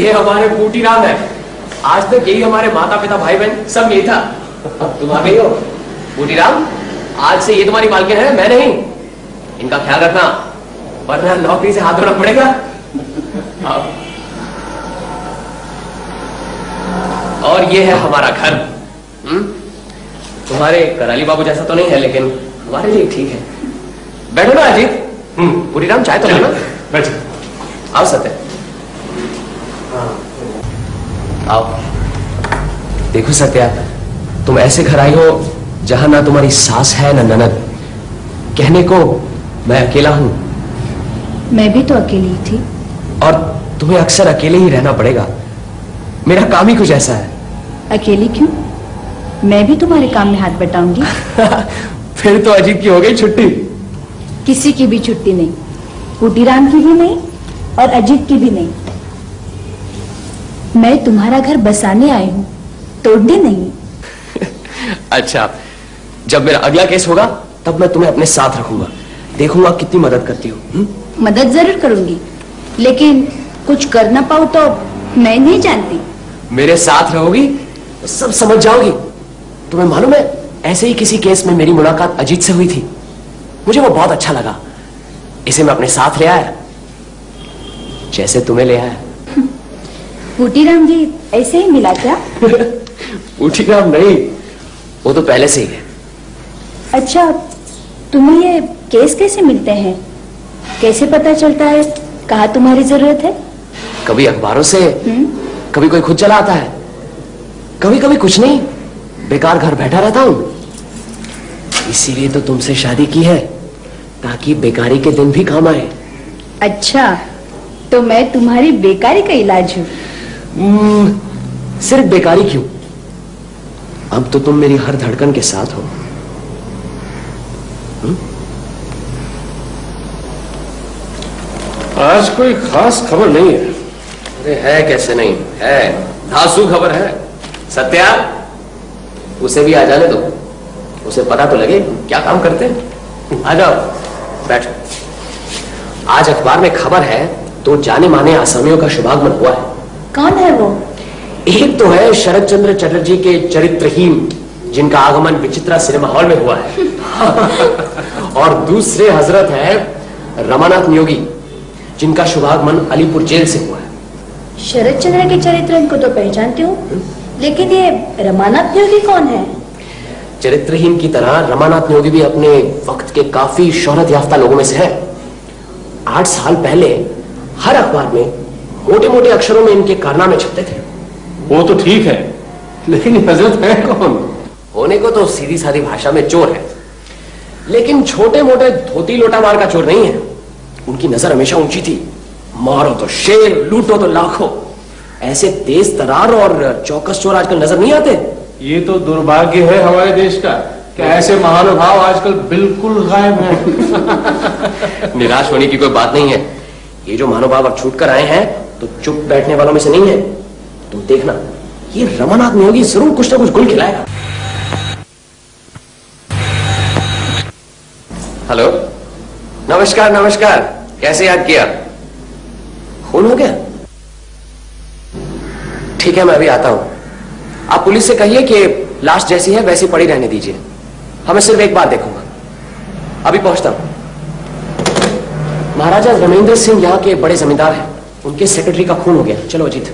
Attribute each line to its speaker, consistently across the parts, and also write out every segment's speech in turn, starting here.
Speaker 1: ये हमारे बूटी राम है। आज तक यही हमारे माता पिता भाई बहन सब यही था। अब तुम आ गई हो बूटी राम। आज से ये तुम्हारी मालकिन है, मैं नहीं। इनका ख्याल रखना वरना नौकरी से हाथ धोना पड़ेगा। और ये है हमारा घर। तुम्हारे कराली बाबू जैसा तो नहीं है लेकिन हमारे लिए ठीक है। बैठो ना अजीत। बूटी राम चाय तो लेना। बैठो। आओ सत्य आओ। देखो सत्या, तुम ऐसे घर आई हो जहां ना तुम्हारी सास है ना ननद। कहने को मैं अकेला हूं।
Speaker 2: मैं भी तो अकेली थी।
Speaker 1: और तुम्हें अक्सर अकेले ही रहना पड़ेगा। मेरा काम ही कुछ ऐसा है।
Speaker 2: अकेली क्यों? मैं भी तुम्हारे काम में हाथ बटाऊंगी।
Speaker 1: फिर तो अजीत की हो गई छुट्टी।
Speaker 2: किसी की भी छुट्टी नहीं, बूटी राम की भी नहीं और अजीत की भी नहीं। मैं तुम्हारा घर बसाने आई हूँ, तोड़ने नहीं।
Speaker 1: अच्छा, जब मेरा अगला केस होगा तब मैं तुम्हें अपने साथ रखूंगा। देखूंगा कितनी मदद करती हो।
Speaker 2: मदद जरूर करूंगी, लेकिन कुछ कर ना पाऊं तो मैं नहीं जानती।
Speaker 1: मेरे साथ रहोगी तो सब समझ जाओगी। तुम्हें मालूम है, ऐसे ही किसी केस में मेरी मुलाकात अजीत से हुई थी। मुझे वो बहुत अच्छा लगा। इसे मैं अपने साथ ले आया, जैसे तुम्हें ले आया।
Speaker 2: बूटी राम जी ऐसे ही मिला क्या?
Speaker 1: बूटी राम नहीं, वो तो पहले से ही है।
Speaker 2: अच्छा, तुम्हें ये केस कैसे मिलते हैं? कैसे पता चलता है कहाँ तुम्हारी जरूरत है?
Speaker 1: कभी अखबारों से, कभी कोई खुद चला आता है, कभी कभी कुछ नहीं, बेकार घर बैठा रहता हूं। इसीलिए तो तुमसे शादी की है, ताकि बेकारी के दिन भी काम आए।
Speaker 2: अच्छा, तो मैं तुम्हारी बेकारी का इलाज हूँ?
Speaker 1: सिर्फ बेकारी क्यों, अब तो तुम मेरी हर धड़कन के साथ हो।
Speaker 3: आज कोई खास खबर नहीं है।
Speaker 1: अरे है कैसे नहीं है, धांसू खबर है। सत्या, उसे भी आ जाने दो, उसे पता तो लगे क्या काम करते हैं। आ जाओ, बैठो। आज अखबार में खबर है, तो जाने माने आसामियों का शुभागमन हुआ है।
Speaker 2: कौन है वो?
Speaker 1: एक तो है शरद चंद्र चटर्जी के चरित्रहीन, जिनका आगमन विचित्रा सिनेमा हॉल में हुआ है। और दूसरे हजरत है रमानाथ नियोगी, जिनका शुभागमन अलीपुर जेल से हुआ है।
Speaker 2: शरद चंद्र के चरित्र को तो पहचानती हूँ, लेकिन ये रमानाथ नियोगी कौन है?
Speaker 1: चरित्रहीन की तरह रमानाथ नियोगी भी अपने वक्त के काफी शोहरत याफ्ता लोगों में से है। 8 साल पहले हर अखबार में मोटे मोटे अक्षरों में इनके कारनामे छपते थे।
Speaker 3: वो तो ठीक है, लेकिन हजरत है कौन?
Speaker 1: होने को तो सीधी सादी भाषा में चोर है, लेकिन छोटे मोटे धोती लोटा मार का चोर नहीं है। उनकी नजर हमेशा ऊंची थी। मारो तो शेर, लूटो तो लाखों। ऐसे तेज तरार और चौकस चोर आजकल नजर नहीं आते।
Speaker 3: ये तो दुर्भाग्य है हमारे देश का कि ऐसे महानुभाव आजकल बिल्कुल गायब हैं।
Speaker 1: निराश होने की कोई बात नहीं है। ये जो महानुभाव अब छूट कर आए हैं तो चुप बैठने वालों में से नहीं है। तुम देखना, ये रमानाथ नियोगी जरूर कुछ ना कुछ गुल खिलाएगा। हेलो, नमस्कार नमस्कार, कैसे याद किया? खून हो गया? ठीक है, मैं अभी आता हूं। आप पुलिस से कहिए कि लाश जैसी है वैसी पड़ी रहने दीजिए। हमें सिर्फ एक बार देखूंगा। अभी पहुंचता हूं। महाराजा रमेंद्र सिंह यहाँ के बड़े जमींदार हैं, उनके सेक्रेटरी का खून हो गया। चलो अजीत।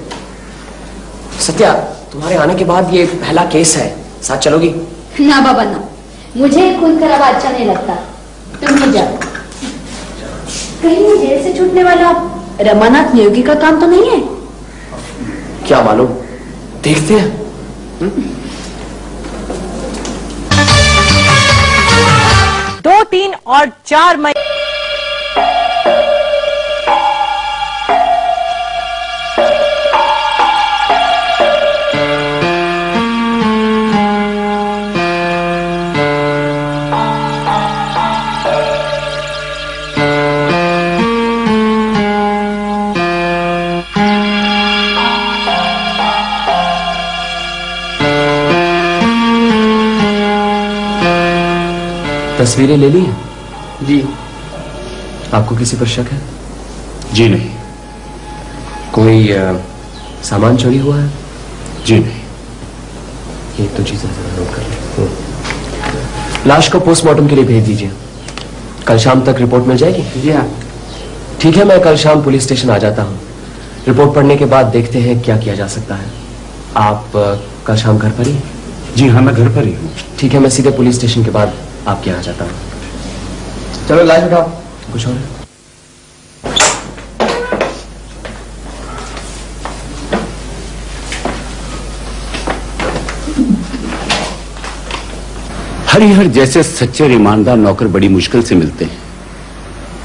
Speaker 1: सत्या, तुम्हारे आने के बाद ये पहला केस है, साथ चलोगी?
Speaker 2: ना बाबा ना, मुझे खून खराबा अच्छा नहीं लगता। तुम ही जाओ। कहीं जेल से छूटने वाला रमानाथ नियोगी का काम तो नहीं है?
Speaker 1: क्या मालूम, देखते हैं।
Speaker 4: 2, 3 और 4 मई
Speaker 1: तस्वीरें ले ली हैं?
Speaker 3: जी।
Speaker 1: आपको किसी पर शक है?
Speaker 3: जी नहीं।
Speaker 1: कोई सामान चोरी हुआ है?
Speaker 3: जी नहीं।
Speaker 1: एक तो चीजें नोट कर ले। लाश को पोस्टमार्टम के लिए भेज दीजिए, कल शाम तक रिपोर्ट मिल जाएगी?
Speaker 3: जी हाँ।
Speaker 1: ठीक है, मैं कल शाम पुलिस स्टेशन आ जाता हूँ। रिपोर्ट पढ़ने के बाद देखते हैं क्या किया जा सकता है। आप कल शाम घर पर ही?
Speaker 3: जी हाँ, मैं घर पर ही हूँ।
Speaker 1: ठीक है, मैं सीधे पुलिस स्टेशन के बाद आपके यहाँ आ जाता हूँ। चलो लाश उठाओ। कुछ और?
Speaker 5: हरिहर जैसे सच्चे और ईमानदार नौकर बड़ी मुश्किल से मिलते हैं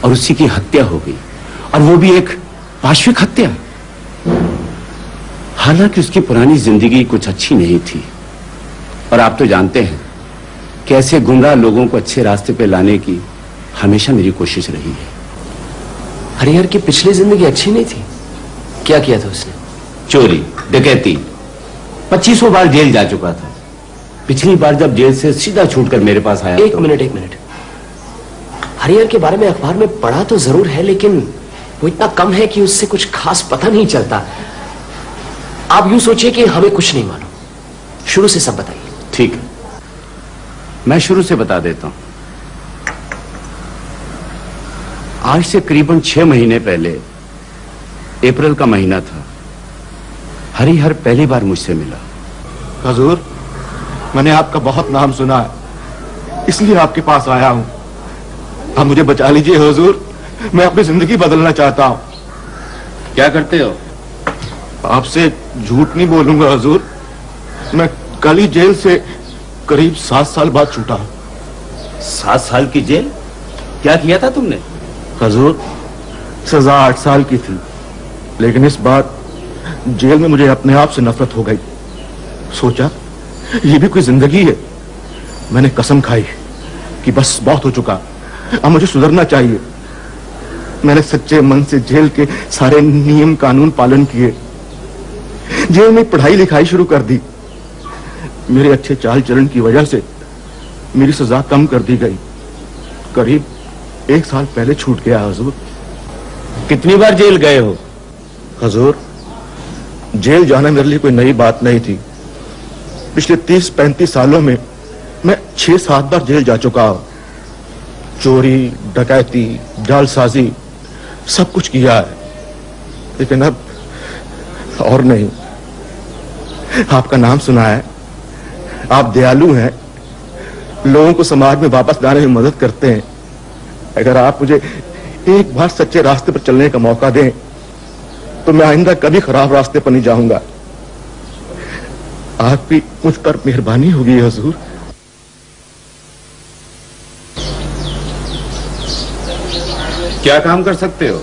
Speaker 5: और उसी की हत्या हो गई, और वो भी एक पाशविक हत्या। हालांकि उसकी पुरानी जिंदगी कुछ अच्छी नहीं थी, और आप तो जानते हैं कि ऐसे गुमराह लोगों को अच्छे रास्ते पे लाने की हमेशा मेरी कोशिश रही है।
Speaker 1: हरिहर की पिछली जिंदगी अच्छी नहीं थी? क्या किया था उसने?
Speaker 5: चोरी, डकैती, 2500 बार जेल जा चुका था। पिछली बार जब जेल से सीधा छूटकर मेरे पास आया।
Speaker 1: एक मिनट। हरिहर के बारे में अखबार में पढ़ा तो जरूर है, लेकिन वो इतना कम है कि उससे कुछ खास पता नहीं चलता। आप यूं सोचिए कि हमें कुछ नहीं मालूम, शुरू से सब बताइए।
Speaker 5: ठीक है, मैं शुरू से बता देता हूं। आज से करीबन 6 महीने पहले, अप्रैल का महीना था, हरिहर पहली बार मुझसे मिला।
Speaker 6: हुजूर, मैंने आपका बहुत नाम सुना है, इसलिए आपके पास आया हूं। आप मुझे बचा लीजिए हुजूर, मैं अपनी जिंदगी बदलना चाहता हूं।
Speaker 5: क्या करते हो?
Speaker 6: आपसे झूठ नहीं बोलूंगा हुजूर, मैं कल ही जेल से करीब 7 साल बाद छूटा हूं।
Speaker 5: 7 साल की जेल? क्या किया था तुमने?
Speaker 6: हुजूर, सजा 8 साल की थी, लेकिन इस बार जेल में मुझे अपने आप से नफरत हो गई। सोचा ये भी कोई जिंदगी है। मैंने कसम खाई कि बस बहुत हो चुका, अब मुझे सुधरना चाहिए। मैंने सच्चे मन से जेल के सारे नियम कानून पालन किए, जेल में पढ़ाई लिखाई शुरू कर दी। मेरे अच्छे चाल चलन की वजह से मेरी सजा कम कर दी गई। करीब 1 साल पहले छूट गया हुजूर।
Speaker 5: कितनी बार जेल गए हो?
Speaker 6: हुजूर, जेल जाना मेरे लिए कोई नई बात नहीं थी। पिछले 30-35 सालों में मैं 6-7 बार जेल जा चुका हूं। चोरी, डकैती, जालसाजी सब कुछ किया है, लेकिन अब और नहीं। आपका नाम सुना है, आप दयालु हैं, लोगों को समाज में वापस लाने में मदद करते हैं। अगर आप मुझे एक बार सच्चे रास्ते पर चलने का मौका दें तो मैं आइंदा कभी खराब रास्ते पर नहीं जाऊंगा। आपकी मुझ पर मेहरबानी होगी हुजूर।
Speaker 5: क्या काम कर सकते हो?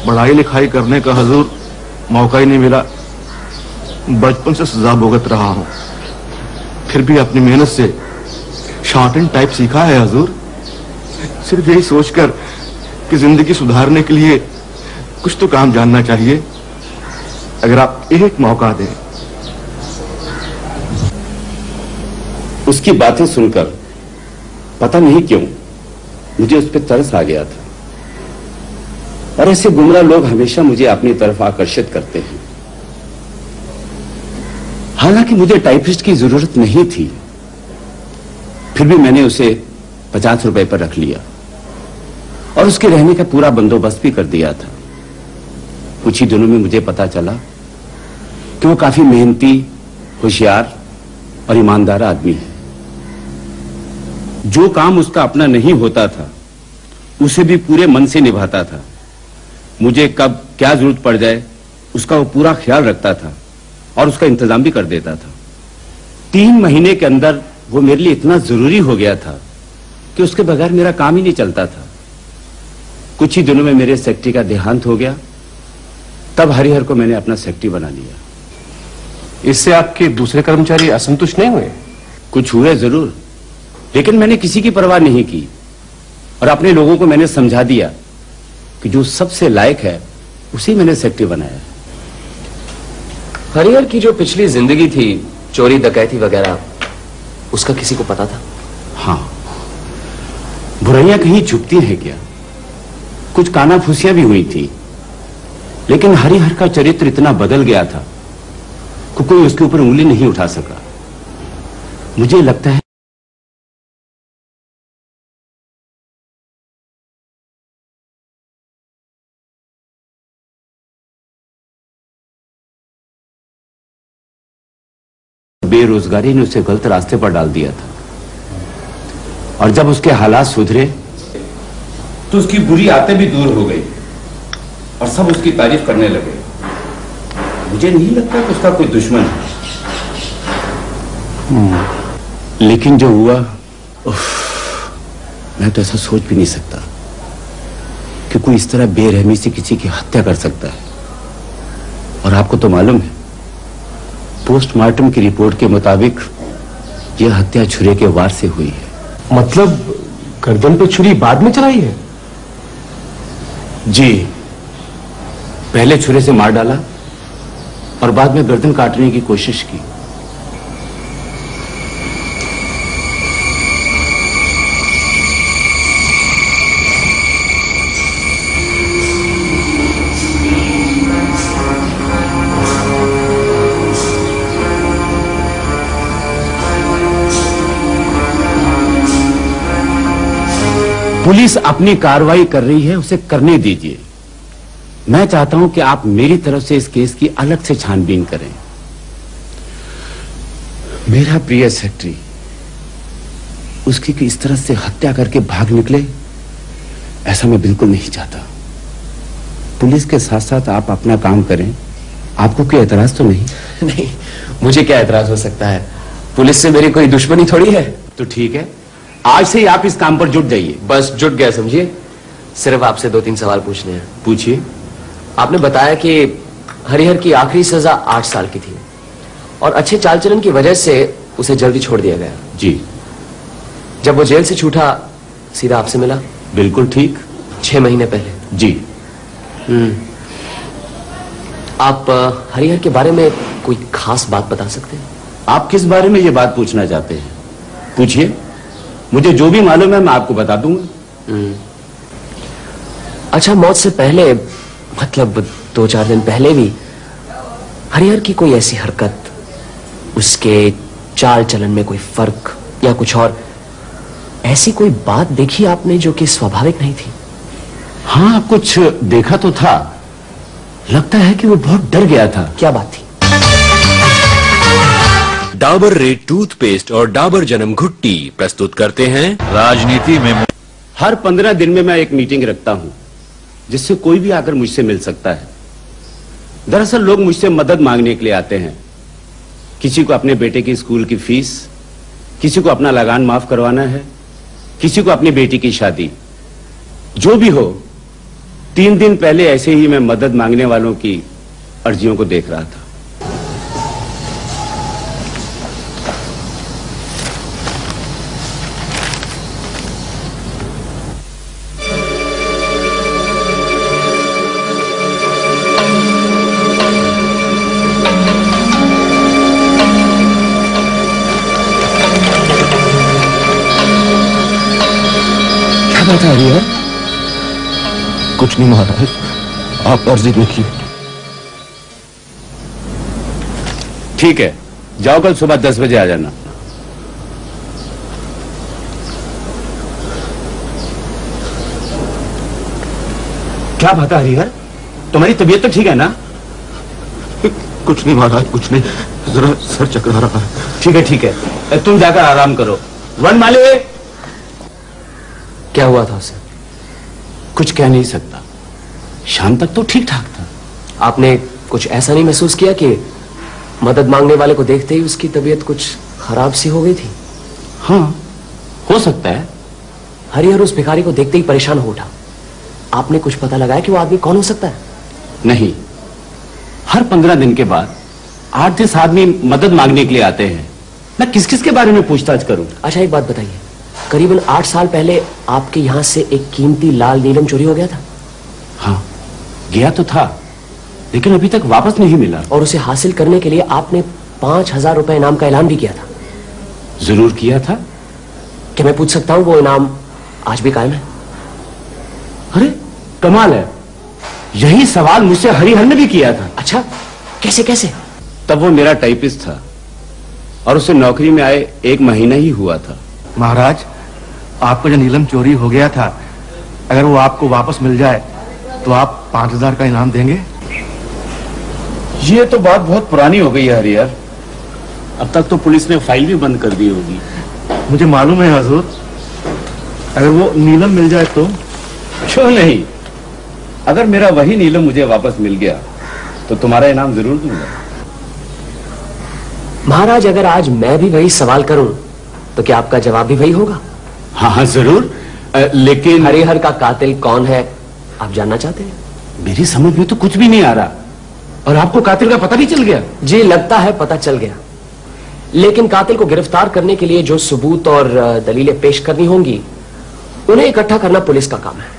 Speaker 6: पढ़ाई लिखाई करने का हुजूर मौका ही नहीं मिला। बचपन से सजा भुगत रहा हूं, फिर भी अपनी मेहनत से शॉर्ट टाइप सीखा है हुजूर। सिर्फ यही सोचकर कि जिंदगी सुधारने के लिए कुछ तो काम जानना चाहिए। अगर आप एक मौका दें।
Speaker 5: उसकी बातें सुनकर पता नहीं क्यों मुझे उस पर तरस आ गया था, और ऐसे गुमराह लोग हमेशा मुझे अपनी तरफ आकर्षित करते हैं। हालांकि मुझे टाइपिस्ट की जरूरत नहीं थी, फिर भी मैंने उसे 50 रुपए पर रख लिया और उसके रहने का पूरा बंदोबस्त भी कर दिया था। कुछ ही दिनों में मुझे पता चला कि वो काफी मेहनती, होशियार और ईमानदार आदमी है। जो काम उसका अपना नहीं होता था उसे भी पूरे मन से निभाता था। मुझे कब क्या जरूरत पड़ जाए उसका वो पूरा ख्याल रखता था और उसका इंतजाम भी कर देता था। 3 महीने के अंदर वो मेरे लिए इतना जरूरी हो गया था कि उसके बगैर मेरा काम ही नहीं चलता था। कुछ ही दिनों में मेरे सेक्रेटरी का देहांत हो गया, तब हरिहर को मैंने अपना सेक्रेटरी बना लिया।
Speaker 3: इससे आपके दूसरे कर्मचारी असंतुष्ट नहीं हुए?
Speaker 5: कुछ हुए जरूर, लेकिन मैंने किसी की परवाह नहीं की और अपने लोगों को मैंने समझा दिया कि जो सबसे लायक है उसे मैंने सेक्रेटरी बनाया।
Speaker 1: हरिहर की जो पिछली जिंदगी थी, चोरी डकैती वगैरह, उसका किसी को पता था?
Speaker 5: हाँ, बुराइयां कहीं छुपती हैं क्या? कुछ कानाफूसियां भी हुई थी, लेकिन हरिहर का चरित्र इतना बदल गया था कि कोई उसके ऊपर उंगली नहीं उठा सका। मुझे लगता है बेरोजगारी ने उसे गलत रास्ते पर डाल दिया था, और जब उसके हालात सुधरे तो उसकी बुरी आदतें भी दूर हो गई और सब उसकी तारीफ करने लगे। मुझे नहीं लगता कि उसका कोई दुश्मन है। लेकिन जो हुआ, मैं तो ऐसा सोच भी नहीं सकता कि कोई इस तरह बेरहमी से किसी की हत्या कर सकता है। और आपको तो मालूम है, पोस्टमार्टम की रिपोर्ट के मुताबिक यह हत्या छुरे के वार से हुई है।
Speaker 3: मतलब गर्दन पे छुरी बाद में चलाई है?
Speaker 5: जी, पहले छुरे से मार डाला और बाद में गर्दन काटने की कोशिश की। पुलिस अपनी कार्रवाई कर रही है, उसे करने दीजिए। मैं चाहता हूं कि आप मेरी तरफ से इस केस की अलग से छानबीन करें। मेरा प्रिय सेक्रेटरी उसकी की इस तरह से हत्या करके भाग निकले, ऐसा मैं बिल्कुल नहीं चाहता। पुलिस के साथ साथ आप अपना काम करें। आपको कोई एतराज तो नहीं?
Speaker 1: नहीं, मुझे क्या एतराज हो सकता है? पुलिस से मेरी कोई दुश्मनी थोड़ी है।
Speaker 5: तो ठीक है, आज से ही आप इस काम पर जुट जाइए।
Speaker 1: बस जुट गया समझिए। सिर्फ आपसे 2-3 सवाल पूछने हैं।
Speaker 5: पूछिए।
Speaker 1: आपने बताया कि हरिहर की आखिरी सजा 8 साल की थी और अच्छे चाल चलन की वजह से उसे जल्दी छोड़ दिया गया।
Speaker 5: जी।
Speaker 1: जब वो जेल से छूटा सीधा आपसे मिला?
Speaker 5: बिल्कुल ठीक,
Speaker 1: 6 महीने पहले।
Speaker 5: जी।
Speaker 1: आप हरिहर के बारे में कोई खास बात बता सकते हैं?
Speaker 5: आप किस बारे में ये बात पूछना चाहते हैं? पूछिए, मुझे जो भी मालूम है मैं आपको बता दूंगा।
Speaker 1: अच्छा, मौत से पहले, मतलब 2-4 दिन पहले भी हरिहर की कोई ऐसी हरकत, उसके चाल चलन में कोई फर्क या कुछ और ऐसी कोई बात देखी आपने जो कि स्वाभाविक नहीं थी?
Speaker 5: हाँ, कुछ देखा तो था। लगता है कि वो बहुत डर गया था।
Speaker 1: क्या बात थी?
Speaker 7: डाबर रेड टूथपेस्ट और डाबर जन्म घुट्टी प्रस्तुत करते हैं राजनीति में।
Speaker 5: हर 15 दिन में मैं एक मीटिंग रखता हूं जिससे कोई भी आकर मुझसे मिल सकता है। दरअसल लोग मुझसे मदद मांगने के लिए आते हैं। किसी को अपने बेटे की स्कूल की फीस, किसी को अपना लगान माफ करवाना है, किसी को अपनी बेटी की शादी। जो भी हो, 3 दिन पहले ऐसे ही मैं मदद मांगने वालों की अर्जियों को देख रहा था।
Speaker 6: बात आ रही है? कुछ नहीं महाराज, आप अर्जी देखिए।
Speaker 5: ठीक है, जाओ, कल सुबह 10 बजे आ जाना। क्या बात है हरिहर, तुम्हारी तबीयत तो ठीक है ना?
Speaker 6: कुछ नहीं महाराज, कुछ नहीं, जरा सर चकरा रहा है।
Speaker 5: ठीक है ठीक है, तुम जाकर आराम करो। वनमाली,
Speaker 1: क्या हुआ था उसे?
Speaker 5: कुछ कह नहीं सकता, शाम तक तो ठीक ठाक था।
Speaker 1: आपने कुछ ऐसा नहीं महसूस किया कि मदद मांगने वाले को देखते ही उसकी तबीयत कुछ खराब सी हो गई थी?
Speaker 5: हाँ, हो सकता है।
Speaker 1: हरिहर उस भिखारी को देखते ही परेशान हो उठा। आपने कुछ पता लगाया कि वो आदमी कौन हो सकता है?
Speaker 5: नहीं, हर 15 दिन के बाद 8-10 आदमी मदद मांगने के लिए आते हैं। मैं किस किस के बारे में पूछताछ करूं?
Speaker 1: अच्छा, एक बात बताइए, करीबन 8 साल पहले आपके यहां से एक कीमती लाल नीलम चोरी हो गया था?
Speaker 5: हाँ, गया तो था, लेकिन अभी तक वापस नहीं मिला।
Speaker 1: और उसे हासिल करने के लिए आपने 5000 रुपए इनाम का ऐलान भी किया था?
Speaker 5: जरूर किया था।
Speaker 1: क्या मैं पूछ सकता हूं वो इनाम आज भी कायम है?
Speaker 5: अरे कमाल है, यही सवाल मुझसे हरिहर ने भी किया था।
Speaker 1: अच्छा, कैसे कैसे?
Speaker 5: तब वो मेरा टाइपिस्ट था और उसे नौकरी में आए 1 महीना ही हुआ था।
Speaker 6: महाराज, आपका जो नीलम चोरी हो गया था, अगर वो आपको वापस मिल जाए तो आप 5000 का इनाम देंगे?
Speaker 5: ये तो बात बहुत पुरानी हो गई है हरिहर। अब तक तो पुलिस ने फाइल भी बंद कर दी होगी।
Speaker 6: मुझे मालूम है हजूर, अगर वो नीलम मिल जाए तो?
Speaker 5: क्यों नहीं, अगर मेरा वही नीलम मुझे वापस मिल गया तो तुम्हारा इनाम जरूर दूंगा।
Speaker 1: महाराज, अगर आज मैं भी वही सवाल करूं तो क्या आपका जवाब भी वही होगा?
Speaker 5: हाँ हाँ जरूर, लेकिन
Speaker 1: हरिहर का कातिल कौन है आप जानना चाहते हैं?
Speaker 5: मेरी समझ में तो कुछ भी नहीं आ रहा। और आपको कातिल का पता भी चल गया?
Speaker 1: जी, लगता है पता चल गया, लेकिन कातिल को गिरफ्तार करने के लिए जो सबूत और दलीलें पेश करनी होंगी उन्हें इकट्ठा करना पुलिस का काम है।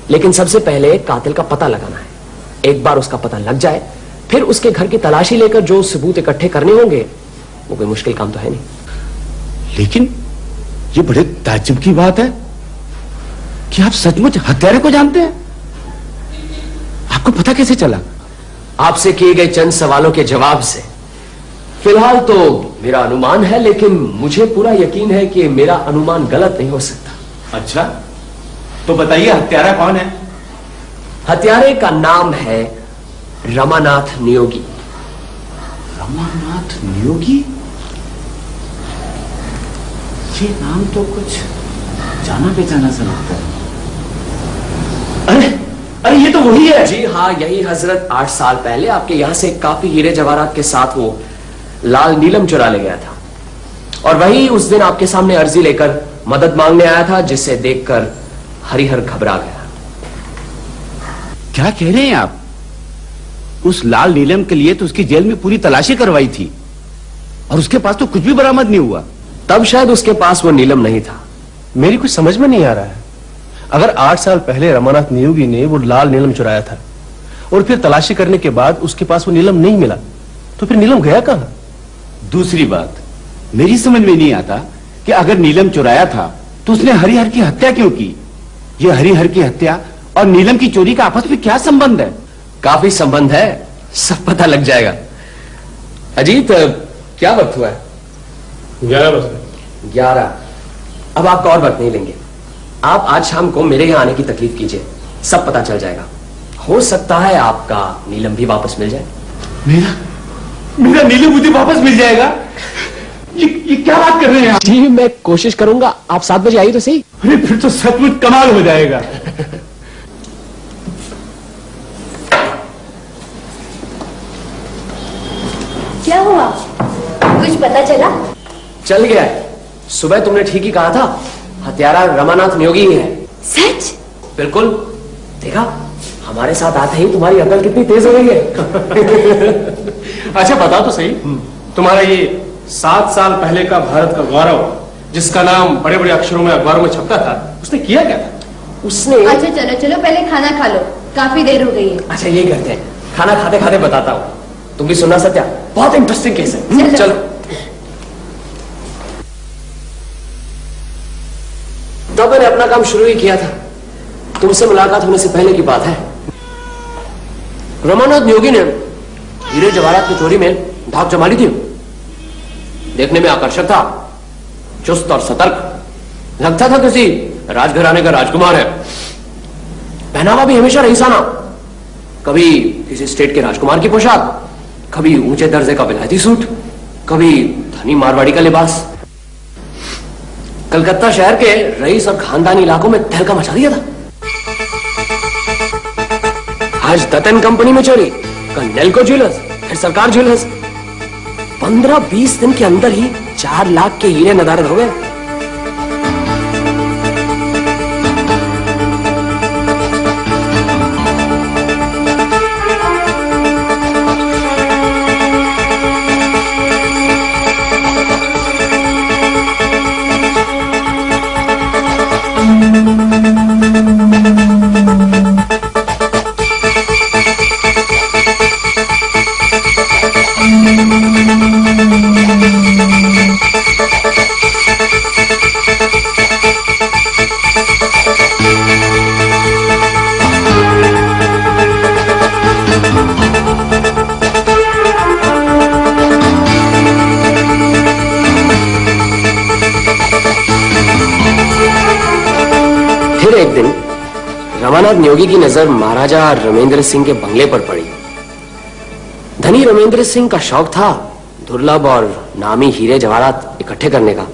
Speaker 1: लेकिन सबसे पहले कातिल का पता लगाना है। एक बार उसका पता लग जाए फिर उसके घर की तलाशी लेकर जो सबूत इकट्ठे करने होंगे वो कोई मुश्किल काम तो है नहीं।
Speaker 5: लेकिन ये बड़े ताज्जुब की बात है कि आप सचमुच हत्यारे को जानते हैं। आपको पता कैसे चला?
Speaker 1: आपसे किए गए चंद सवालों के जवाब से। फिलहाल तो मेरा अनुमान है, लेकिन मुझे पूरा यकीन है कि मेरा अनुमान गलत नहीं हो सकता।
Speaker 5: अच्छा, तो बताइए हत्यारा कौन है?
Speaker 1: हत्यारे का नाम है रमानाथ नियोगी।
Speaker 5: रमानाथ नियोगी? ये नाम तो कुछ जाना पहचाना सा लगता है। अरे ये तो वही है।
Speaker 1: जी हाँ, यही हजरत 8 साल पहले आपके यहां से काफी हीरे जवाहरात के साथ वो लाल नीलम चुरा ले गया था, और वही उस दिन आपके सामने अर्जी लेकर मदद मांगने आया था, जिसे देखकर हरिहर घबरा गया।
Speaker 5: क्या कह रहे हैं आप? उस लाल नीलम के लिए तो उसकी जेल में पूरी तलाशी करवाई थी और उसके पास तो कुछ भी बरामद नहीं हुआ।
Speaker 1: तब शायद उसके पास वो नीलम नहीं था।
Speaker 3: मेरी कुछ समझ में नहीं आ रहा है। अगर 8 साल पहले रमानाथ नियोगी ने वो लाल नीलम चुराया था और फिर तलाशी करने के बाद उसके पास वो नीलम नहीं मिला, तो फिर नीलम गया कहां?
Speaker 5: दूसरी बात मेरी समझ में नहीं आता कि अगर नीलम चुराया था तो उसने हरिहर की हत्या क्यों की? ये हरिहर की हत्या और नीलम की चोरी का आपस में क्या संबंध है?
Speaker 1: काफी संबंध है, सब पता लग जाएगा। अजीत, क्या वक्त हुआ है?
Speaker 3: 11 बजे।
Speaker 1: 11। अब आपका और वक्त नहीं लेंगे। आप आज शाम को मेरे यहां आने की तकलीफ कीजिए, सब पता चल जाएगा। हो सकता है आपका नीलम भी वापस मिल जाए।
Speaker 5: मेरा नीलम मुझे वापस मिल जाएगा? ये क्या बात कर रहे हैं आप?
Speaker 1: जी, मैं कोशिश करूंगा। आप 7 बजे आइए तो सही।
Speaker 5: अरे फिर तो सचमुच कमाल हो जाएगा।
Speaker 2: क्या हुआ, कुछ पता चला?
Speaker 1: चल गया है। सुबह तुमने ठीक ही कहा था, हत्यारा रमानाथ नियोगी ही है।
Speaker 2: सच?
Speaker 1: बिल्कुल। देखा, हमारे साथ आते ही तुम्हारी अकल कितनी तेज हो गई है।
Speaker 3: अच्छा बता तो सही, तुम्हारा ये 7 साल पहले का भारत का गौरव, जिसका नाम बड़े बड़े अक्षरों में अखबारों में छपता था, उसने किया क्या था?
Speaker 1: उसने
Speaker 2: अच्छा चलो चलो, पहले खाना खा लो, काफी देर हो गई है।
Speaker 1: अच्छा ये करते हैं, खाना खाते खाते बताता हूँ। तुम भी सुनना सत्या, बहुत इंटरेस्टिंग केस है। चलो। तब मैंने अपना काम शुरू ही किया था। तुमसे मुलाकात होने से पहले की बात है। रमानाथ नियोगी ने हीरे जवाहरात की चोरी में धाक जमा ली थी। देखने में आकर्षक था, चुस्त और सतर्क, लगता था किसी राजघराने का राजकुमार है। पहनावा भी हमेशा रईसाना, कभी किसी स्टेट के राजकुमार की पोशाक, कभी ऊंचे दर्जे का विलायती सूट, कभी धनी मारवाड़ी का लिबास। कलकत्ता शहर के रईस और खानदानी इलाकों में तहलका मचा दिया था। आज दत्तन कंपनी में चोरी, कल नेल्को ज्वेलर्स, फिर सरकार ज्वेलर्स। 15-20 दिन के अंदर ही 4 लाख के हीरे नदारद हो गए। फिर एक दिन रमानाथ न्योगी की नजर महाराजा रमेंद्र सिंह के बंगले पर पड़ी। धनी रमेंद्र सिंह का शौक था दुर्लभ और नामी हीरे जवाहरात इकट्ठे करने का।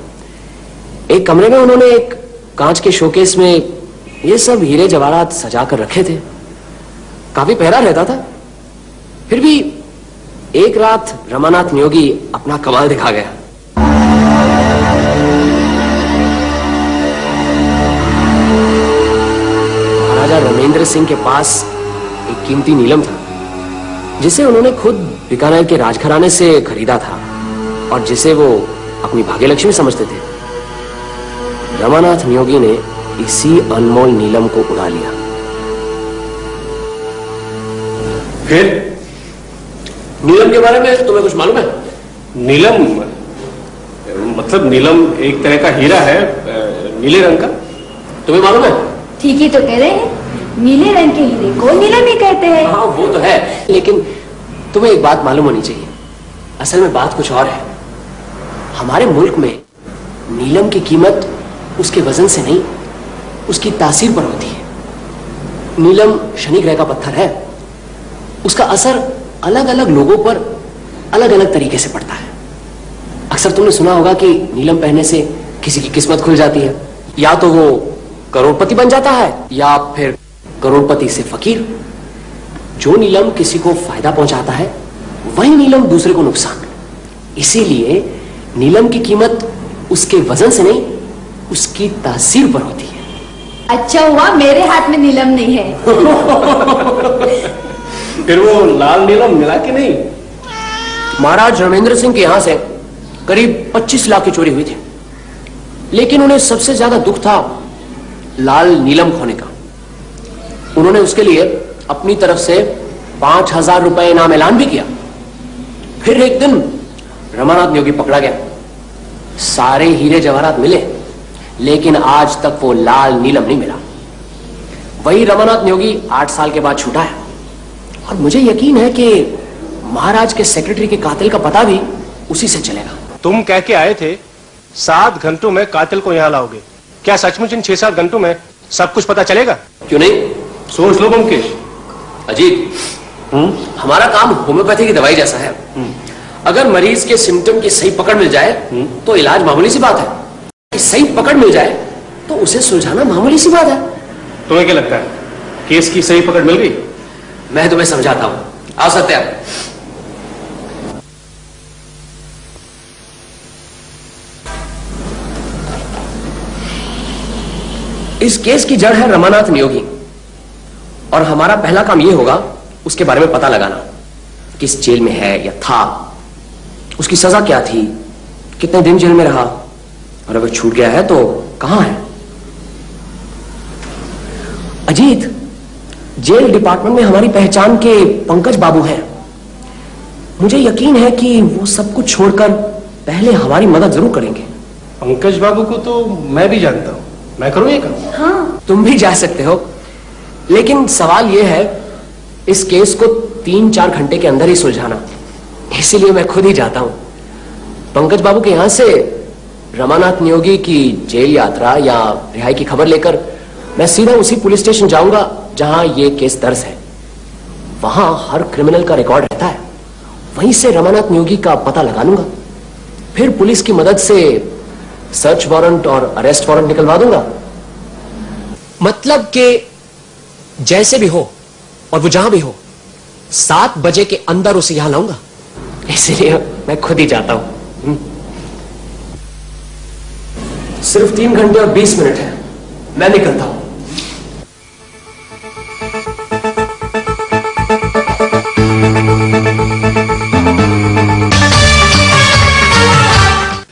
Speaker 1: एक कमरे में उन्होंने एक कांच के शोकेस में ये सब हीरे जवाहरात सजा कर रखे थे। काफी पहरा रहता था। फिर भी एक रात रमानाथ न्योगी अपना कमाल दिखा गया। महाराजा रमेंद्र सिंह के पास एक कीमती नीलम था जिसे उन्होंने खुद बीकानेर के राजघराने से खरीदा था और जिसे वो अपनी भाग्यलक्ष्मी समझते थे। रमानाथ न्योगी ने इसी अनमोल नीलम को उड़ा लिया।
Speaker 3: फिर
Speaker 1: नीलम के बारे में तुम्हें कुछ मालूम है?
Speaker 3: नीलम मतलब नीलम एक तरह का हीरा है, नीले रंग का।
Speaker 1: तुम्हें मालूम है?
Speaker 2: ठीक ही तो कह रहे हैं, नीले रंग के हीरे को नीलम ही कहते हैं।
Speaker 1: हाँ वो तो है, लेकिन तुम्हें एक बात मालूम होनी चाहिए। असल में बात कुछ और है। हमारे मुल्क में नीलम की कीमत उसके वजन से नहीं, उसकी तासीर पर होती है। नीलम शनि ग्रह का पत्थर है। उसका असर अलग अलग लोगों पर अलग अलग तरीके से पड़ता है। अक्सर तुमने सुना होगा कि नीलम पहनने से किसी की किस्मत खुल जाती है, या तो वो करोड़पति बन जाता है या फिर करोड़पति से फकीर। जो नीलम किसी को फायदा पहुंचाता है वही नीलम दूसरे को नुकसान। इसीलिए नीलम की कीमत उसके वजन से नहीं, उसकी तासीर पर होती है।
Speaker 2: अच्छा हुआ मेरे हाथ में नीलम नहीं है।
Speaker 3: फिर वो लाल नीलम मिला कि नहीं?
Speaker 1: महाराज रमेंद्र सिंह के यहां से करीब 25 लाख की चोरी हुई थी, लेकिन उन्हें सबसे ज्यादा दुख था लाल नीलम खोने का। उन्होंने उसके लिए अपनी तरफ से 5,000 रुपए इनाम ऐलान भी किया। फिर एक दिन रमानाथ न्योगी पकड़ा गया। सारे हीरे जवाहरात मिले, लेकिन आज तक वो लाल नीलम नहीं मिला। वही रमानाथ न्योगी 8 साल के बाद छूटा है। और मुझे यकीन है कि महाराज के सेक्रेटरी के कातिल का पता भी उसी से चलेगा।
Speaker 3: तुम कह के आए थे 7 घंटों में कातिल को यहाँ लाओगे। क्या सचमुच इन 6-7 घंटों में सब कुछ पता चलेगा?
Speaker 1: क्यों नहीं?
Speaker 3: सोच लो मुकेश।
Speaker 1: अजीत, हमारा काम होम्योपैथी की दवाई जैसा है। अगर मरीज के सिम्टम की सही पकड़ मिल जाए तो इलाज मामूली सी बात है। सही पकड़ मिल जाए तो उसे सुलझाना मामूली सी बात है।
Speaker 3: तुम्हें क्या लगता है केस की सही पकड़ मिल गई?
Speaker 1: मैं तुम्हें समझाता हूं। आओ सत्या। इस केस की जड़ है रमानाथ न्योगी, और हमारा पहला काम यह होगा उसके बारे में पता लगाना। किस जेल में है या था, उसकी सजा क्या थी, कितने दिन जेल में रहा, और अगर छूट गया है तो कहां है। अजीत, जेल डिपार्टमेंट में हमारी पहचान के पंकज बाबू हैं। मुझे यकीन है कि वो सब कुछ छोड़कर पहले हमारी मदद जरूर करेंगे।
Speaker 3: पंकज बाबू को तो मैं भी जानता हूं। मैं करूं ये काम?
Speaker 2: हाँ,
Speaker 1: तुम भी जा सकते हो, लेकिन सवाल यह है इस केस को 3-4 घंटे के अंदर ही सुलझाना। इसीलिए मैं खुद ही जाता हूं। पंकज बाबू के यहां से रमानाथ न्योगी की जेल यात्रा या रिहाई की खबर लेकर मैं सीधा उसी पुलिस स्टेशन जाऊंगा जहां ये केस दर्ज है। वहां हर क्रिमिनल का रिकॉर्ड रहता है। वहीं से रमानाथ न्योगी का पता लगा लूंगा। फिर पुलिस की मदद से सर्च वारंट और अरेस्ट वारंट निकलवा दूंगा। मतलब कि जैसे भी हो और वो जहां भी हो, 7 बजे के अंदर उसे यहां लाऊंगा। इसलिए मैं खुद ही जाता हूं। सिर्फ 3 घंटे और 20 मिनट है, मैं निकलता हूं।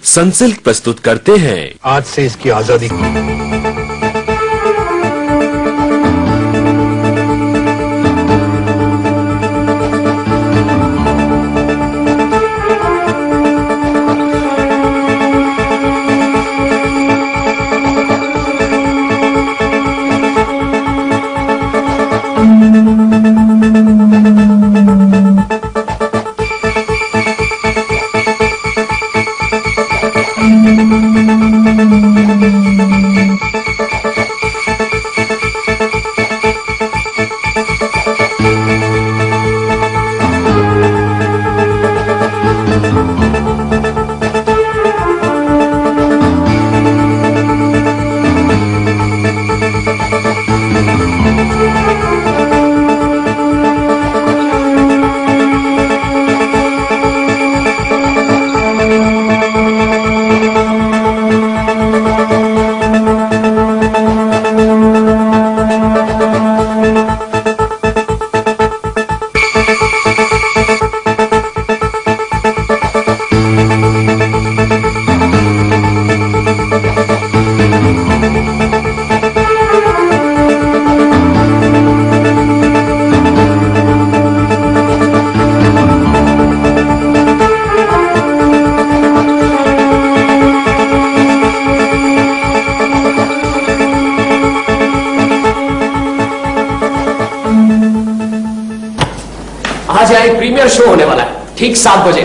Speaker 7: सनसिल्क प्रस्तुत करते हैं
Speaker 6: आज से इसकी आजादी।
Speaker 1: आज यहाँ एक प्रीमियर शो होने वाला है, ठीक 7 बजे।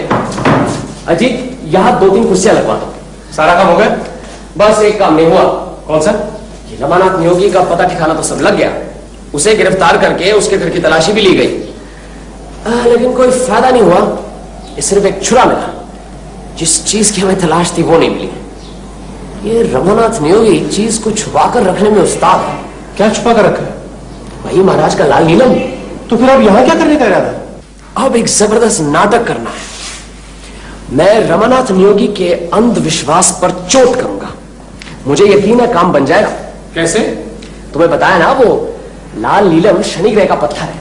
Speaker 1: अजीत, यहाँ 2-3 कुर्सियां लगवा दो।
Speaker 3: सारा काम हो गया?
Speaker 1: बस एक काम नहीं हुआ।
Speaker 3: कौन सा?
Speaker 1: रमानाथ नियोगी का पता ठिकाना तो सब लग गया, उसे गिरफ्तार करके उसके घर की तलाशी भी ली गई, लेकिन कोई फायदा नहीं हुआ। ये सिर्फ एक छुरा मिला, जिस चीज की हमें तलाश थी वो नहीं मिली। ये रमानाथ नियोगी चीज को छुपा कर रखने में उस्ताद है।
Speaker 3: क्या छुपा कर रखा है?
Speaker 1: वही महाराज का लाल नीलम।
Speaker 3: तो फिर अब यहां क्या करने का इरादा?
Speaker 1: अब एक जबरदस्त नाटक करना है। मैं रमानाथ नियोगी के अंधविश्वास पर चोट करूंगा। मुझे यकीन है काम बन जाएगा।
Speaker 3: कैसे?
Speaker 1: तुम्हें बताया ना, वो लाल नीलम शनि ग्रह का पत्थर है,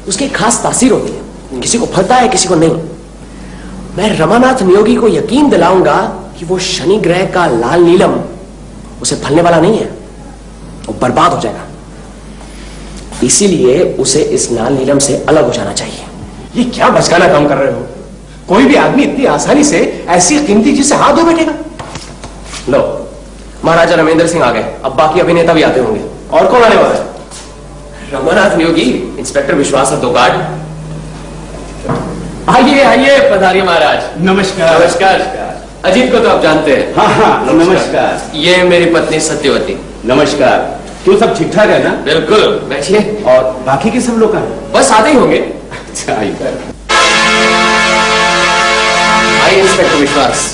Speaker 1: उसकी खास तासीर होती है, किसी को फलता है किसी को नहीं। मैं रमानाथ नियोगी को यकीन दिलाऊंगा कि वो शनि ग्रह का लाल नीलम उसे फलने वाला नहीं है, वो बर्बाद हो जाएगा। इसीलिए उसे इस लाल नीलम से अलग हो जाना चाहिए।
Speaker 3: ये क्या बचकाना काम कर रहे हो? कोई भी आदमी इतनी आसानी से ऐसी कीमती चीज से हाथ धो बैठेगा?
Speaker 1: लो, महाराजा रमेंद्र सिंह आ गए, अब बाकी अभिनेता भी आते होंगे।
Speaker 3: और कौन आने वाला है?
Speaker 1: रमानाथ नियोगी, इंस्पेक्टर विश्वास और 2 गार्ड। आइए आइए, पधारिए महाराज।
Speaker 3: नमस्कार।
Speaker 1: नमस्कार। अजीत को तो आप जानते हैं।
Speaker 5: हाँ हाँ, नमस्कार।
Speaker 1: ये मेरी पत्नी सत्यवती।
Speaker 5: नमस्कार। क्यों, सब ठीक ठाक है ना?
Speaker 1: बिल्कुल, बैठिए।
Speaker 5: और बाकी के सब लोग कहाँ हैं?
Speaker 1: बस आते ही होंगे।
Speaker 5: अच्छा, आइए।
Speaker 1: आइए इंस्पेक्टर विश्वास।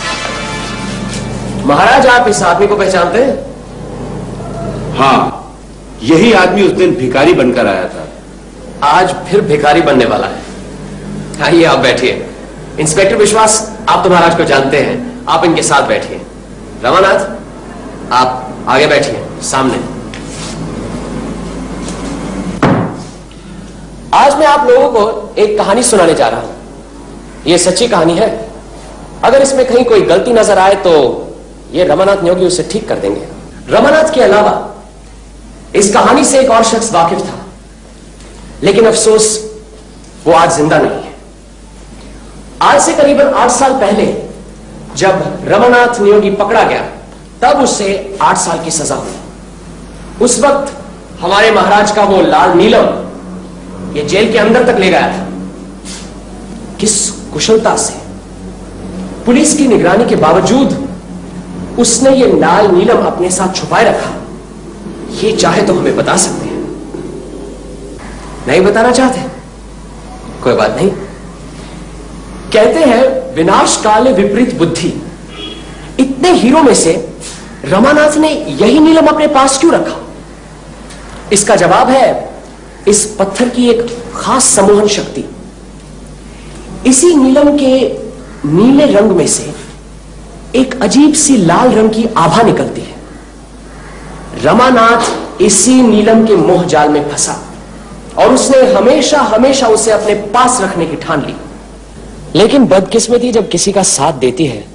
Speaker 1: महाराज, आप इस आदमी को पहचानते हैं?
Speaker 5: हाँ, यही आदमी उस दिन भिखारी बनकर आया था।
Speaker 1: आज फिर भिखारी बनने वाला है। आइए आप बैठिए। इंस्पेक्टर विश्वास, आप तो महाराज को जानते हैं, आप इनके साथ बैठिए। रमानाथ, आप आगे बैठिए, सामने। आज मैं आप लोगों को एक कहानी सुनाने जा रहा हूं। यह सच्ची कहानी है। अगर इसमें कहीं कोई गलती नजर आए तो यह रमानाथ नियोगी उसे ठीक कर देंगे। रमानाथ के अलावा इस कहानी से एक और शख्स वाकिफ था, लेकिन अफसोस वो आज जिंदा नहीं है। आज से करीबन 8 साल पहले जब रमानाथ नियोगी पकड़ा गया, तब उसे 8 साल की सजा हुई। उस वक्त हमारे महाराज का वो लाल नीलम ये जेल के अंदर तक ले गया था। किस कुशलता से, पुलिस की निगरानी के बावजूद उसने ये लाल नीलम अपने साथ छुपाए रखा। ये चाहे तो हमें बता सकते हैं, नहीं बताना चाहते, कोई बात नहीं। कहते हैं विनाश काले विपरीत बुद्धि। इतने हीरो में से रमानाथ ने यही नीलम अपने पास क्यों रखा? इसका जवाब है इस पत्थर की एक खास सम्मोहन शक्ति। इसी नीलम के नीले रंग में से एक अजीब सी लाल रंग की आभा निकलती है। रमानाथ इसी नीलम के मोह जाल में फंसा और उसने हमेशा हमेशा उसे अपने पास रखने की ठान ली। लेकिन बदकिस्मती जब किसी का साथ देती है,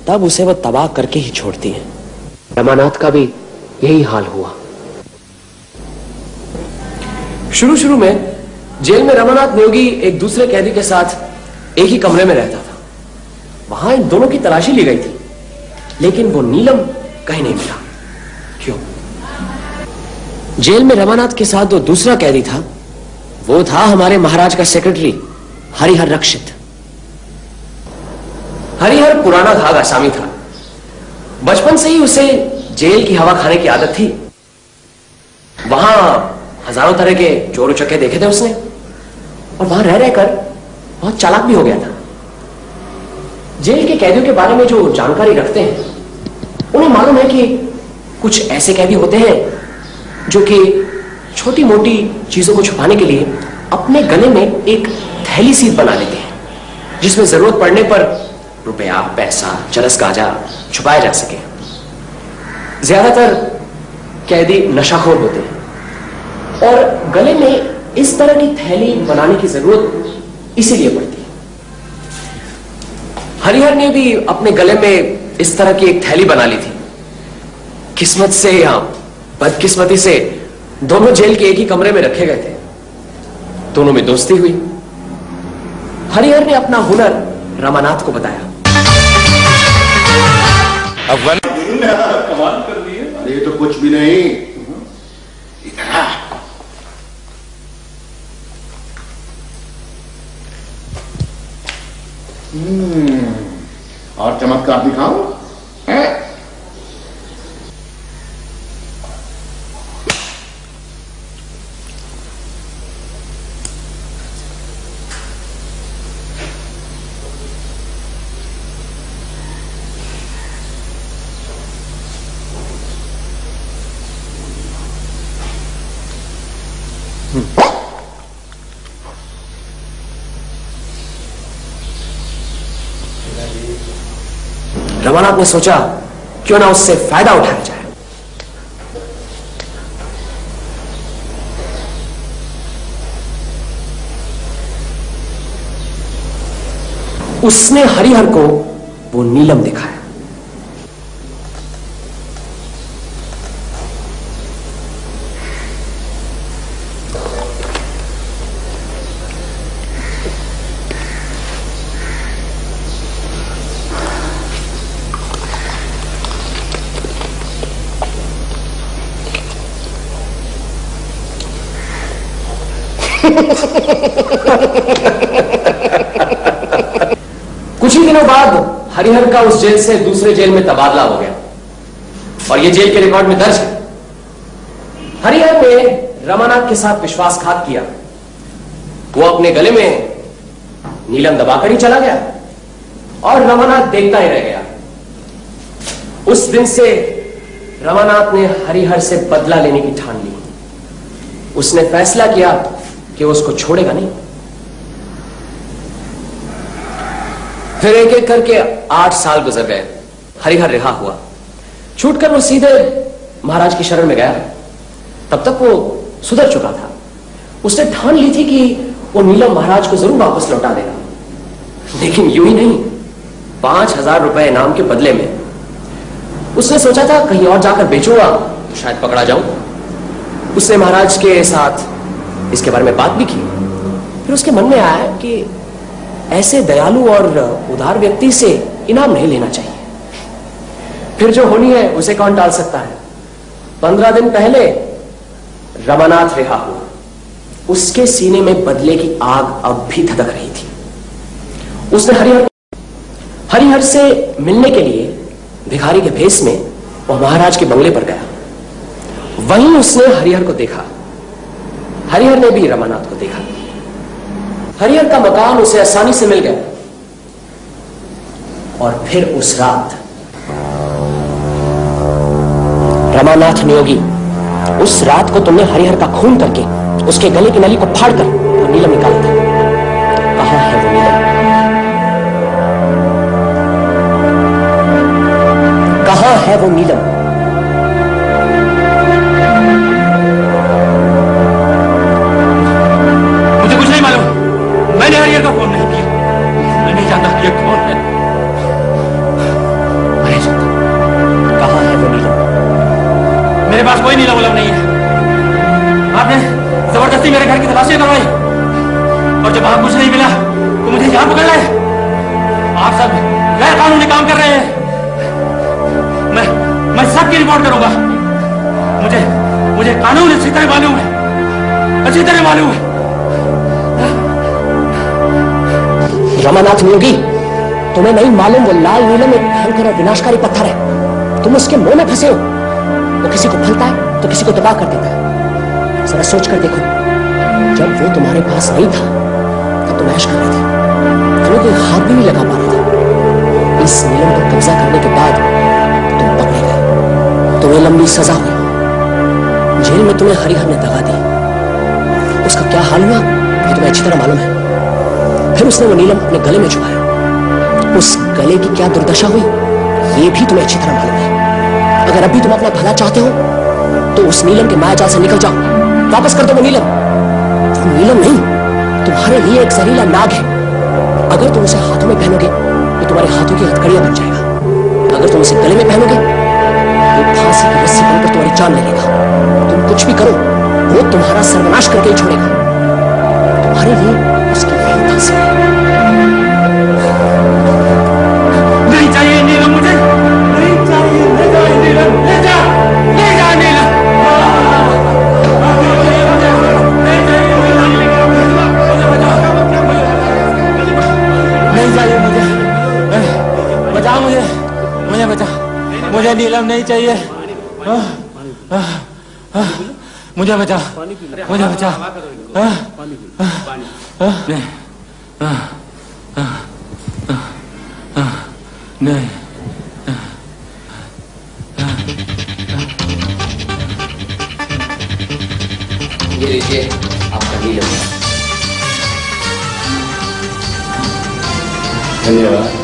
Speaker 1: तब उसे वह तबाह करके ही छोड़ती है। रमानाथ का भी यही हाल हुआ। शुरू शुरू में जेल में रमानाथ नियोगी एक दूसरे कैदी के साथ एक ही कमरे में रहता था। वहां इन दोनों की तलाशी ली गई थी, लेकिन वो नीलम कहीं नहीं मिला। क्यों? जेल में रमानाथ के साथ जो दूसरा कैदी था, वो था हमारे महाराज का सेक्रेटरी हरिहर रक्षित। हरिहर पुराना धागा आसामी था। बचपन से ही उसे जेल की हवा खाने की आदत थी। वहां हजारों तरह के चोर उचक्के देखे थे उसने, और वहां रह रहकर बहुत चालाक भी हो गया था। जेल के कैदियों के बारे में जो जानकारी रखते हैं, उन्हें मालूम है कि कुछ ऐसे कैदी होते हैं जो कि छोटी मोटी चीजों को छुपाने के लिए अपने गले में एक थैली सी बना लेते हैं, जिसमें जरूरत पड़ने पर रुपया, पैसा, चरस, गांजा छुपाया जा सके। ज्यादातर कैदी नशाखोर होते हैं और गले में इस तरह की थैली बनाने की जरूरत इसीलिए पड़ती है। हरिहर ने भी अपने गले में इस तरह की एक थैली बना ली थी। किस्मत से या बदकिस्मती से दोनों जेल के एक ही कमरे में रखे गए थे। दोनों में दोस्ती हुई। हरिहर ने अपना हुनर रमानाथ को बताया।
Speaker 6: कमाल कर दी है। अरे ये तो कुछ भी नहीं, इतना
Speaker 8: चमत्कार दिखाऊं?
Speaker 1: रमानाथ ने सोचा क्यों ना उससे फायदा उठाया जाए। उसने हरिहर को वो नीलम दिखाया। कुछ ही दिनों बाद हरिहर का उस जेल से दूसरे जेल में तबादला हो गया और यह जेल के रिकॉर्ड में दर्ज है। हरिहर ने रमानाथ के साथ विश्वासघात किया। वो अपने गले में नीलम दबाकर ही चला गया और रमानाथ देखता ही रह गया। उस दिन से रमानाथ ने हरिहर से बदला लेने की ठान ली। उसने फैसला किया कि वो उसको छोड़ेगा नहीं। फिर एक एक करके 8 साल गुजर गए। हरिहर रिहा हुआ। छूटकर वो सीधे महाराज की शरण में गया। तब तक वो सुधर चुका था। उसने ठान ली थी कि वो नीलम महाराज को जरूर वापस लौटा देगा, लेकिन यूं ही नहीं, 5000 रुपए इनाम के बदले में। उसने सोचा था कहीं और जाकर बेचूंगा तो शायद पकड़ा जाऊं। उसने महाराज के साथ इसके बारे में बात भी की। फिर उसके मन में आया कि ऐसे दयालु और उदार व्यक्ति से इनाम नहीं लेना चाहिए। फिर जो होनी है उसे कौन टाल सकता है। 15 दिन पहले रमानाथ रिहा हुआ। उसके सीने में बदले की आग अब भी धधक रही थी। उसने हरिहर से मिलने के लिए भिखारी के भेष में वह महाराज के बंगले पर गया। वहीं उसने हरिहर को देखा। हरिहर ने भी रमानाथ को देखा। हरिहर का मकान उसे आसानी से मिल गया। और फिर उस रात रमानाथ नियोगी, उस रात को तुमने हरिहर का खून करके उसके गले की नली को फाड़कर वो नीलम निकाला था। कहां है वो नीलम? कहां है वो नीलम?
Speaker 5: मुझे कुछ नहीं मालूम। मैंने हरिहर का फोन नहीं किया। मैं नहीं जानता ये कौन है।
Speaker 1: मैं नहीं जानता। कहां है वो नीलम?
Speaker 5: मेरे पास कोई नीलम उलम नहीं है। आपने जबरदस्ती मेरे घर की तलाशी करवाई और जब वहां कुछ नहीं मिला तो मुझे यहां पकड़ लाए। आप सब गैर कानूनी काम कर रहे हैं। मैं सबकी रिपोर्ट करूंगा। मुझे कानून अच्छी तरह मालूम है, अच्छी तरह मालूम है।
Speaker 1: रमानाथ नियोगी, तुम्हें नहीं मालूम वो लाल नीलम एक भयंकर और विनाशकारी पत्थर है। तुम उसके मुंह में फंसे हो। वो किसी को फलता है तो किसी को तबाह कर देता है। जरा सोच कर देखो, जब वो तुम्हारे पास नहीं था तब तुम ऐश कर रहे थे। तुम्हें कोई हाथ भी नहीं लगा पा रहा था। इस नीलम पर कब्जा करने के बाद तुम पकड़े गए। तुम्हें लंबी सजा हुई। जेल में तुम्हें हरिहर ने दगा दी। उसका क्या हाल हुआ ये तुम्हें अच्छी तरह मालूम है। फिर उसने वो नीलम अपने गले में छुपाया। उस गले की क्या दुर्दशा हुई ये भी तुम्हें अच्छी तरह मालूम है। अगर अभी तुम अपना भला चाहते हो तो उस नीलम के मायाजाल से निकल जाओ। वापस कर दो वो नीलम। वो नीलम नहीं, तुम्हारे लिए एक जहरीला नाग है। अगर तुम उसे हाथों में पहनोगे तो तुम्हारे हाथों की हथकड़ियां बन जाएगा। अगर तुम उसे गले में पहनोगे तो फांसी की रस्सी बनकर तुम्हारी जान लगेगा। तुम कुछ भी करो वो तुम्हारा सर्वनाश करके ही छोड़ेगा। तुम्हारे लिए उसकी यही फांसी है।
Speaker 5: नहीं चाहिए नीलम, मुझे नहीं चाहिए। ले जा नीलम, ले जा, ले जा नीलम। नहीं चाहिए मुझे, बचाओ मुझे।
Speaker 8: मुझे बचा, मुझे नीलम नहीं चाहिए, मुझे बचा, मुझे बचा, नहीं,
Speaker 1: ये लीजिए आपका नीलम।
Speaker 8: धन्यवाद।